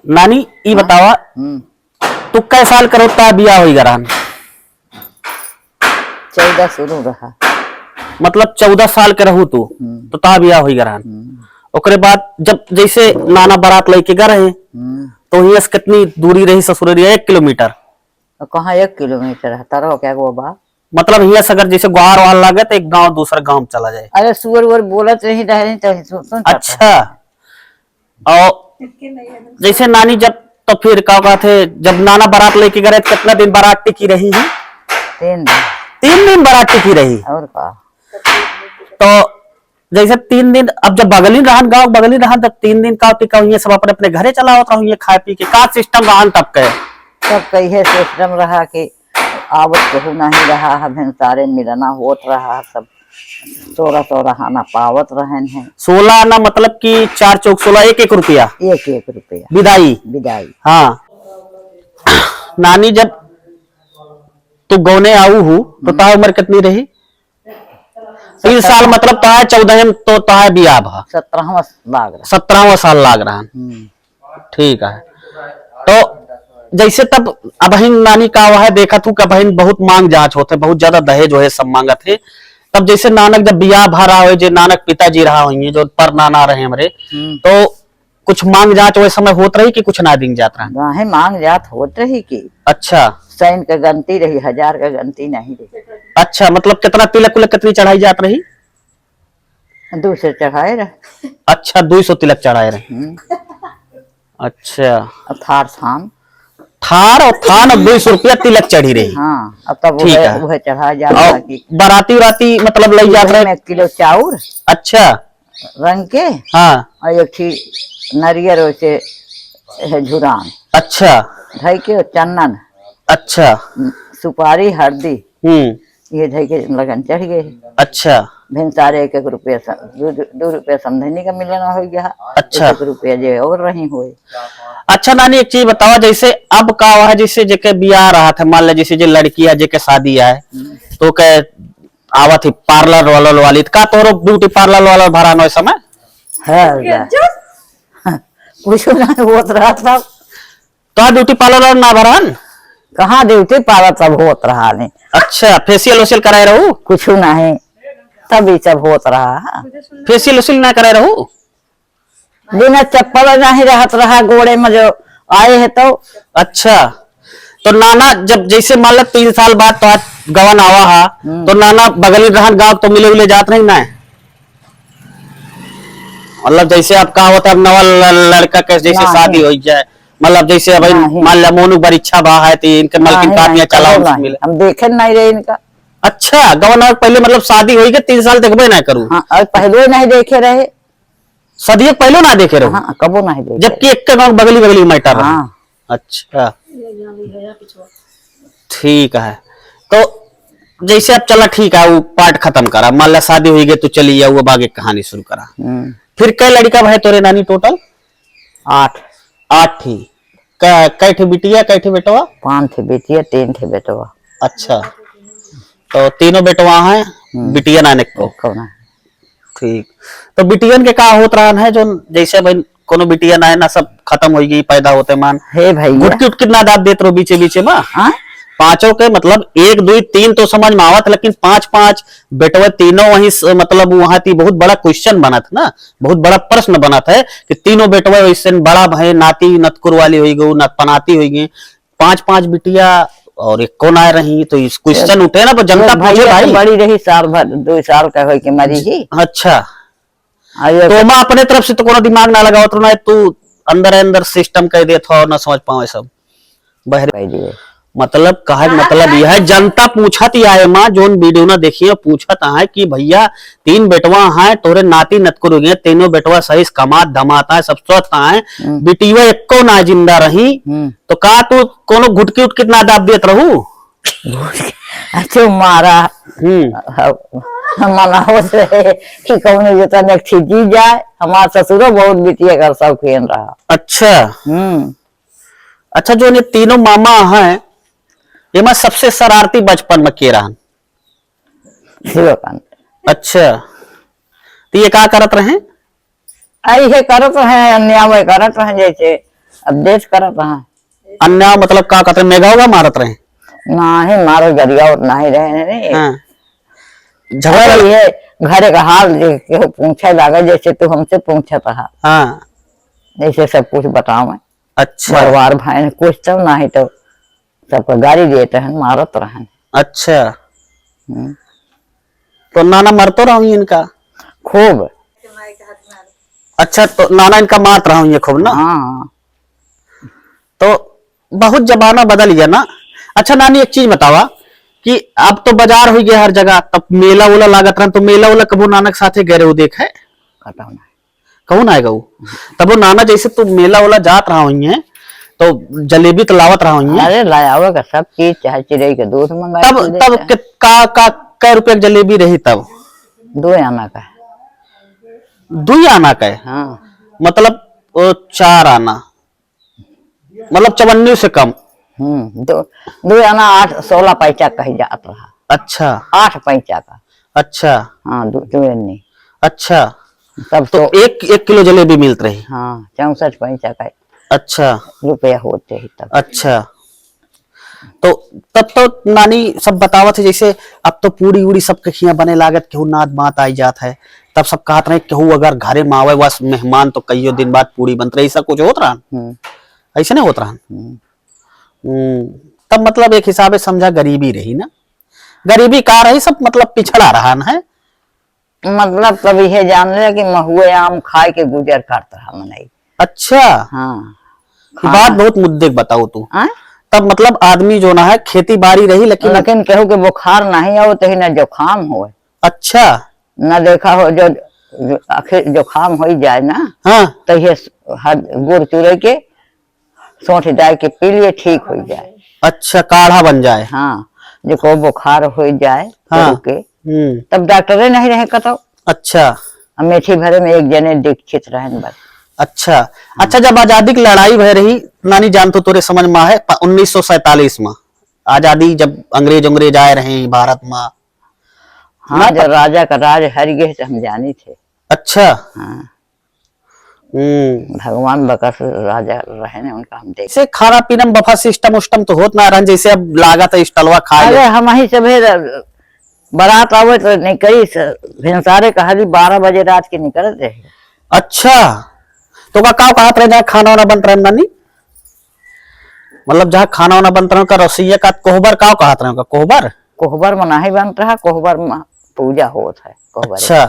नानी ई बतावा तू कै साल करो ता बिया होई गरान? 14 शुरू रहा। मतलब 14 साल के रहू तू तो ता बिया होई गरान। ओकरे बाद जब जैसे नाना बारात लेके गए रहे तो यहाँ से कितनी दूरी रही ससुररिया? 1 किलोमीटर। कहाँ 1 किलोमीटर है तारा क्या वो बा? मतलब यहाँ से अगर जैसे गुहार वहार लागे तो एक गांव दूसरा गांव चला जाए। अरे सुअर वुअर बोलत रही रहे तो सुन। अच्छा। और जैसे नानी जब तो फिर क्या कहते जब नाना बारात लेके गए तो कितना दिन बारात टिकी रही है? 3 दिन। 3 दिन बारात टिकी रही। और का तो जैसे 3 दिन अब जब बगली रहन गाँव बगली रहन तब 3 दिन का टिका हुई सब अपने अपने घरे चला होता हुई खाए पी के का सिस्टम रहन तब के सब कही सिस्टम रहा कि आवत कहू नहीं रहा है भेंसारे मिलना होत रहा सब 16 आना पावत रहन है। 16 आना मतलब कि 4 चौक 16 1 रुपया 1 रुपया विदाई। हाँ नानी जब तू गौने आऊ हूँ तो ता उम्र कितनी रही? 3 साल मतलब ता 14 तो ता बिया भा 17वां लाग रहा। 17वां साल लाग रहा। ठीक है। तो जैसे तब अब नानी का है देखा तू का बहन बहुत मांग जांच होते बहुत ज्यादा दहेज हो सब मांगत है। तब जैसे नानक जब बियाह भरा हो जो नानक पिताजी रहा हुई जो पर नाना रहे हमरे तो कुछ मांग जांच वही समय होत रही कि कुछ ना दिन जात रहा? है मांग जात होत रही की। अच्छा। 100 का गनती रही 1000 का गनती नहीं रही। अच्छा मतलब कितना तिलक उलक कितनी चढ़ाई जात रही? 200 चढ़ाए रहे। अच्छा 200 तिलक चढ़ाए रहे। अच्छा थार थान थार और थान और 200 रुपया तिलक चढ़ी रही। हाँ अब तब वह चढ़ा जाता कि बाराती उराती मतलब ले जात रहे 1 किलो चाउर। अच्छा रंग के। हाँ और एक थी नारियल वैसे झुरान। अच्छा धई के चंदन। अच्छा सुपारी हल्दी ये धई के लगन चढ़ गए। अच्छा भेंसारे 1 रुपया 2 रुपया समझने का मिलना हो गया। अच्छा 1 रुपया जो और रही हुए। अच्छा नानी एक चीज बताओ जैसे अब का है जैसे जेके बियाह रहा था मान लो जैसे जो लड़की है जेके शादी है तो के आवत ही पार्लर वाली का तोरो ब्यूटी पार्लर वाला भरा न समय है कुछ ना होत रहा सब तो ब्यूटी पार्लर ना भरान कहाँ ड्यूटी पार्लर सब होत रहा नहीं। अच्छा फेशियल वेशियल कराए रहू? कुछ नहीं तब ये सब होत रहा। फेशियल वेशियल ना कराए रहू? बिना चप्पल नहीं रहत रहा गोड़े में जो आए है तो। अच्छा तो नाना जब जैसे मान लो 3 साल बाद तो आज गवन आवा हा तो नाना बगली रहन गाँव तो मिले उले जात नहीं ना? मतलब जैसे अब का होता है नवा लड़का के जैसे शादी हो जाए मतलब जैसे अब मान लो मोनू बड़ी इच्छा बा है तो इनके मलकिन काटिया चला हम देखे नहीं रहे इनका। अच्छा गवन पहले मतलब शादी हुई के 3 साल देखबे ना करूँ? हाँ, और पहले नहीं देखे रहे सदियों पहले ना देखे रहो? हाँ, कबो नहीं देखे जबकि एक गाँव बगली बगली मैटर रहा। हाँ। अच्छा ठीक है। तो जैसे अब चला ठीक है वो पार्ट खत्म करा मान ला शादी हुई गई तो चली वो बागे कहानी शुरू करा। फिर कई लड़का भाई तोरे नानी टोटल? 8 ही। कै ठे बिटिया कै ठे बेटवा? 5 ठे बेटिया 3 ठे बेटवा। अच्छा तो तीनों बेटवा हैं बिटिया नानक को? ठीक। तो बिटियन के का होत रहा है जो जैसे भाई कोनो बिटिया ना है ना सब खत्म हो गई पैदा होते मान हे भाई गुटकी उटकी ना दाब देत रहो बीचे बीचे में? पांचों के मतलब 1 2 3 तो समझ में आवत लेकिन 5 बेटवा तीनों वही मतलब वहां थी बहुत बड़ा क्वेश्चन बना था ना बहुत बड़ा प्रश्न बना था कि तीनों बेटवा वैसे बड़ा भाई नाती नतकुर वाली हुई गई पनाती हुई गई 5 बिटिया और एक कौन आए रही तो इस क्वेश्चन उठे ना तो जनता पूछे भाई बड़ी रही साल भर 2 साल का होई के मरी ही। अच्छा तो मैं अपने तरफ से तो कोनो दिमाग ना लगाओ तो ना तू अंदर सिस्टम कह दे था ना समझ पाओ सब बहरे मतलब कहा मतलब यह है जनता पूछत ही आए माँ जोन वीडियो ना देखिए पूछत है कि भैया 3 बेटवा हैं तोरे नाती नतकुर हो गए तीनों बेटवा सही कमात धमाता है सब स्वस्थ है बिटिया एको ना जिंदा रही तो का तू कोनो घुटकी उटकी ना दाब देत रहू? अच्छा मारा मना हो रहे कि कौन जो तने जी जाए हमारा ससुरो बहुत बिटिया कर सब खेल रहा। अच्छा अच्छा जो ये तीनों मामा हैं ये मैं सबसे शरारती बचपन में के रहा? अच्छा तो ये क्या करत रहे? आई है करत है अन्याय करत है जैसे अब देश करत रहा अन्य मतलब का कहते मेगा होगा मारत रहे? नाही मारो गरिया और नाही रहे रे। हाँ झगड़ा अरे लगा- ये घरे का हाल जे केहू पूछे लागे जैसे तू हमसे पूछत रहा, हाँ जैसे सब कुछ बताओ। अच्छा परिवार भाई ने कुछ तब नहीं तो सबको गाड़ी देते हैं मारत रहन। अच्छा। हम्म, तो नाना मरतो रहा इनका खूब। अच्छा, तो नाना इनका मारत रहा ये खूब ना? हाँ तो बहुत जमाना बदल गया ना। अच्छा नानी एक चीज बतावा कि अब तो बाजार हो गया हर जगह, तब मेला उला लागत रहा, तो मेला उला कबो नानक साथे गए रहे देख है खत्म नहीं। कौन आएगा वो? तब वो नाना जैसे तू मेला उला जात रहा हुई है तो जलेबी तो लावत रहा हुई है, अरे लाया होगा सब चीज, चाहे चिड़ै के दूध मंगा तब तब का कै रुपए की जलेबी रही तब? 2 आना का है। 2 आना का है? हाँ मतलब 4 आना, मतलब 54 से कम। 2 आना 8-16 पैसा कही जात रहा। अच्छा 8 पैसा का। अच्छा हाँ 2 आने अच्छा। तब तो तो एक किलो जलेबी मिलत रही? हाँ 64 पैसा का अच्छा रुपया होते ही तब। अच्छा। तो तब तो नानी सब बतावत है जैसे अब तो पूरी उड़ी सब के खिया बने लागत, केहू नात बात आई जात है, तब सब कहत रहे केहू अगर घरे में आवे बस मेहमान तो कईयो दिन बाद पूरी बनत रही, ऐसा कुछ होत रहा? ऐसे नहीं होत रहा? तब मतलब एक हिसाबे समझा गरीबी रही ना, गरीबी का रही सब मतलब पिछड़ा रहा है। मतलब तब ये जान ले कि महुए आम खाए के गुजर करता रहा मनई। अच्छा हाँ ये बात बहुत मुद्दे बताओ तू। तब मतलब आदमी जो ना है खेती बाड़ी रही लेकिन केहू के बुखार नहीं हो तो ही न जुखाम हो। अच्छा न देखा हो जो आखिर जुखाम हो ही जाए ना, हाँ तो ये गुड़ चूरे के सोंठ जाए के पी लिए ठीक हो जाए। अच्छा काढ़ा बन जाए। हाँ जो को बुखार हो जाए हाँ के तब डॉक्टरे नहीं रहे कतो। अच्छा अमेठी भरे में एक जने दीक्षित रहे बस। अच्छा अच्छा। जब आजादी की लड़ाई भय रही नानी जान तो तोरे समझ में है 1947 में आजादी जब अंग्रेज आए रहे भारत में? हाँ जो राजा का राज हरिगे से हम जानी थे। अच्छा हाँ भगवान बकस राजा रहे ने उनका हम देख। से खाना पीना में बफा सिस्टम उस्टम तो होत ना रहा जैसे अब लागत है स्टलवा खा अरे हम ही सब बारात आवे तो निकली भिनसारे कहा 12 बजे रात के निकल रहे। अच्छा तो का कहत रहे जहाँ खाना वाना बनता रहे नानी, मतलब जहाँ खाना वाना बनता रहे का रसोईया का कोहबर का कहत रहे कोहबर? कोहबर में नहीं बन रहा, कोहबर में पूजा होत है कोहबर। अच्छा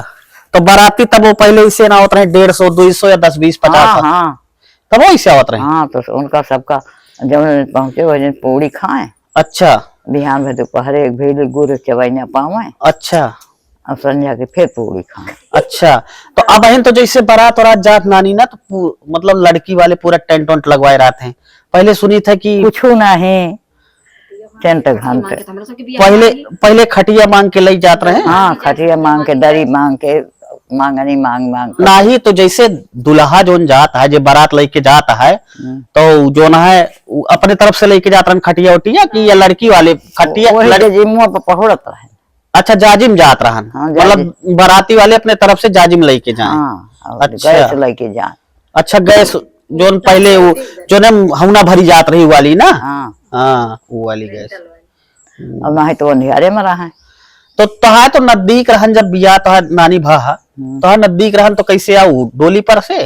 तो बाराती तब वो पहले इसे ना होता रहे 150 200 या 10 20 50? हाँ हाँ तब वो इसे होता रहे? हाँ तो उनका सबका जब पहुंचे वो दिन पूरी खाए। अच्छा बिहान में दोपहर एक भी गुड़ चवैया पावे। अच्छा और संध्या के फिर पूरी खाए। अच्छा तो अब बहन तो जैसे बारात और आज जात नानी ना तो मतलब लड़की वाले पूरा टेंट वेंट लगवाए रहते हैं। पहले सुनी था कि कुछ नहीं टेंट घंटे पहले खटिया मांग के ले जात रहे। हाँ खटिया मांग के दरी मांग के मांगनी मांग मांग ना ही तो जैसे दुल्हा जोन जाता है जो बारात लेके जाता है तो जो ना है अपने तरफ से लेके जाता है खटिया उटिया कि या लड़की वाले खटिया जिमुआ पर पहुड़त रहे। अच्छा जाजिम जात रहा मतलब बाराती वाले अपने तरफ से जाजिम लेके जाए। हाँ, अच्छा गैस लेके जाए। अच्छा गैस जोन पहले वो जो ना हौना भरी जात रही वाली ना? हाँ वो वाली गैस। अब नहीं तो अंधियारे में रहा है। तो तहा तो नजदीक रहन जब बिया तहा नानी भा तो नजदीक रहन तो कैसे आऊ डोली पर से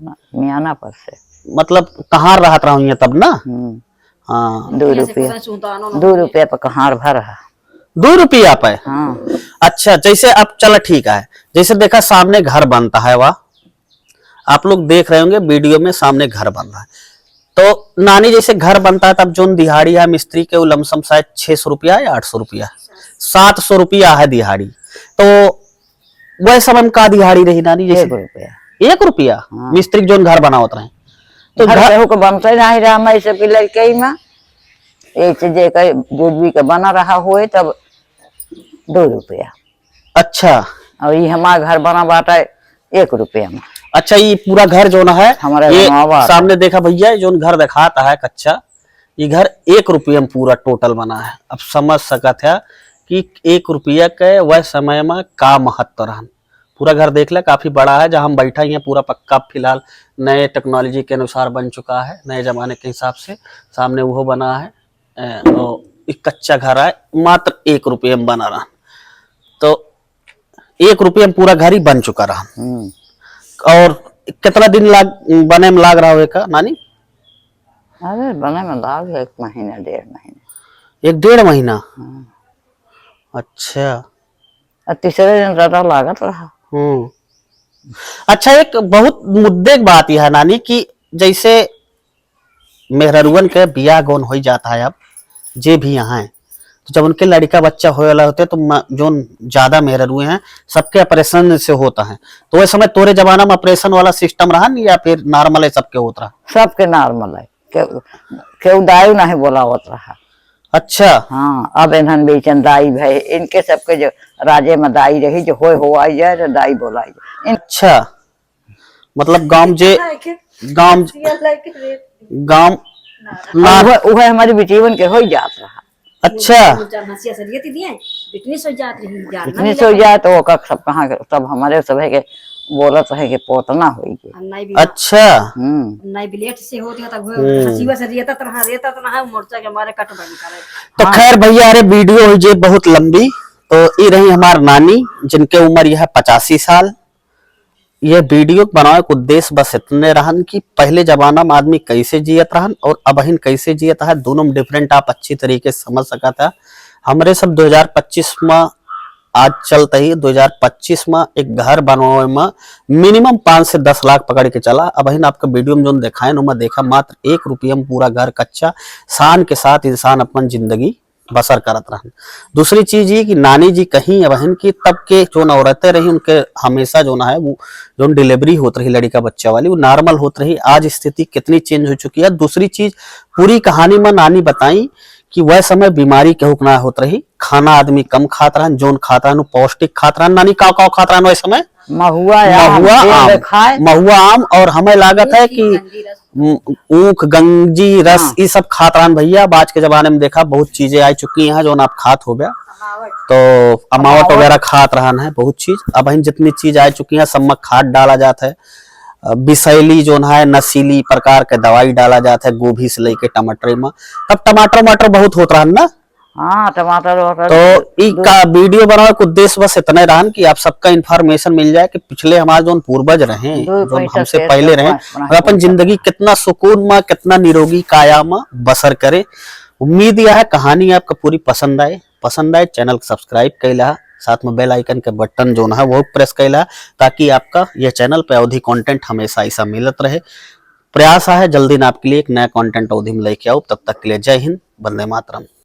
मियाना पर से मतलब कहाँ रहत रहा तब ना? हाँ 2 रुपया पर कहाँ भर रहा 2 रुपया पे? हाँ अच्छा जैसे अब चल ठीक है, जैसे देखा सामने घर बनता है वाह आप लोग देख रहे होंगे वीडियो में सामने घर बन रहा है, तो नानी जैसे घर बनता है तब जोन दिहाड़ी है मिस्त्री के वो लमसम शायद 600 रुपया या 800 रुपया 700 रुपया है दिहाड़ी। तो वह समय में का दिहाड़ी रही नानी जैसे 1 रुपया 1 रुपया मिस्त्री जोन घर बनावत रहे तो घर को बनते नहीं रहा मैं सब लड़के में एक चीज दूध का बना रहा हुए तब 2 रुपया। अच्छा और ये हमारा घर बना बाटा 1 रुपया में। अच्छा ये पूरा घर जो ना है ये सामने देखा भैया जो घर दिखाता है कच्चा ये घर 1 रुपये में पूरा टोटल बना है। अब समझ सकत है कि 1 रुपया के वह समय में का महत्व रहन पूरा घर देख ले, काफी बड़ा है। जहां हम बैठा ही है पूरा पक्का फिलहाल नए टेक्नोलॉजी के अनुसार बन चुका है, नए जमाने के हिसाब से। सामने वो बना है, और एक कच्चा घर है, मात्र 1 रुपये में बना रहा। तो 1 रुपये में पूरा घर ही बन चुका रहा। और कितना दिन बने में लाग रहा होगा नानी? अरे बने में लाग 1 महीना 1.5 महीने। 1-1.5 महीना? अच्छा। और तीसरे दिन रटा लागत रहा। अच्छा, एक बहुत मुद्दे की बात यह है नानी कि जैसे मेहरुअन के बियाह गौन हो जाता है, अब जे भी यहाँ है, तो जब उनके लड़का बच्चा होए वाला होते तो जो ज्यादा मेहरुए हैं सबके ऑपरेशन से होता है। तो वह समय तोरे जमाना में ऑपरेशन वाला सिस्टम रहा नहीं, या फिर नॉर्मल है सबके होता रहा? सबके नॉर्मल है, केहू दाई नहीं बोला होता रहा। अच्छा। हाँ, अब इन्हन बेचन दाई भाई, इनके सबके जो राजे में दाई रही, जो हो आई जाए तो दाई बोलाई जाए। अच्छा, मतलब गांव वह हमारी बेटीवन के हो जात रहा। अच्छा, इतनी सो जाए तो वो सब कहाँ के सब हमारे सब है के बोलत है कि पोतना होई। अच्छा। नहीं बिलेट से होती है तब हसीवा से रहता तरह मोर्चा के हमारे कट बनी करे। तो खैर भैया, अरे वीडियो हुई जे बहुत लंबी। तो ये रही हमार नानी, जिनके उम्र यह 85 साल। यह वीडियो बनाने का उद्देश्य बस इतने रहन कि पहले जमाना में आदमी कैसे जियत रहन और अबहिन कैसे जियत है, दोनों में डिफरेंट आप अच्छी तरीके से समझ सका था। हमरे सब 2025 में आज चलते ही 2025 में एक घर बनवाए में मिनिमम 5 से 10 लाख पकड़ के चला। अबहिन आपका वीडियो में जो देखा है मैं देखा मात्र 1 रुपये में पूरा घर कच्चा शान के साथ इंसान अपन जिंदगी बसर करत रहन। दूसरी चीज ये कि नानी जी कहीं बहन की तब के जो औरतें रही उनके हमेशा जो ना है वो जो डिलीवरी होती रही लड़का बच्चा वाली वो नॉर्मल होती रही। आज स्थिति कितनी चेंज हो चुकी है। दूसरी चीज पूरी कहानी में नानी बताई कि वह समय बीमारी केहू ना होत रही, खाना आदमी कम खात रहन, जोन खाता रहन पौष्टिक खात रहन। नानी का खात रहन वह समय? महुआ आम और हमें लागत है कि ऊख गंजी रस ये सब खात रहन भैया। आज के जमाने में देखा बहुत चीजें आ चुकी हैं जो आप खात हो गया, तो अमावट वगैरह खात रहन है बहुत चीज। अब जितनी चीज आ चुकी है सब में खाद डाला जाता है, बिसैली जो है नशीली प्रकार के दवाई डाला जाता है, गोभी से लेके टमाटर में। तब टमाटर बहुत होता है ना? हाँ, टमाटर तो का वीडियो बनाने का उद्देश्य बस इतना रहन कि आप सबका इंफॉर्मेशन मिल जाए कि पिछले हमारे जो पूर्वज रहे, जो हमसे पहले रहे, अपन जिंदगी कितना सुकून में कितना निरोगी काया में बसर करे। उम्मीद यह है कहानी आपको पूरी पसंद आए चैनल को सब्सक्राइब कैला, साथ में बेल आइकन के बटन जो है वो प्रेस कैला, ताकि आपका यह चैनल पे अवधि कंटेंट हमेशा ऐसा मिलत रहे। प्रयास है जल्दी ना आपके लिए एक नया कंटेंट अवधि में लेके आओ। तब तक के लिए जय हिंद, वंदे मातरम।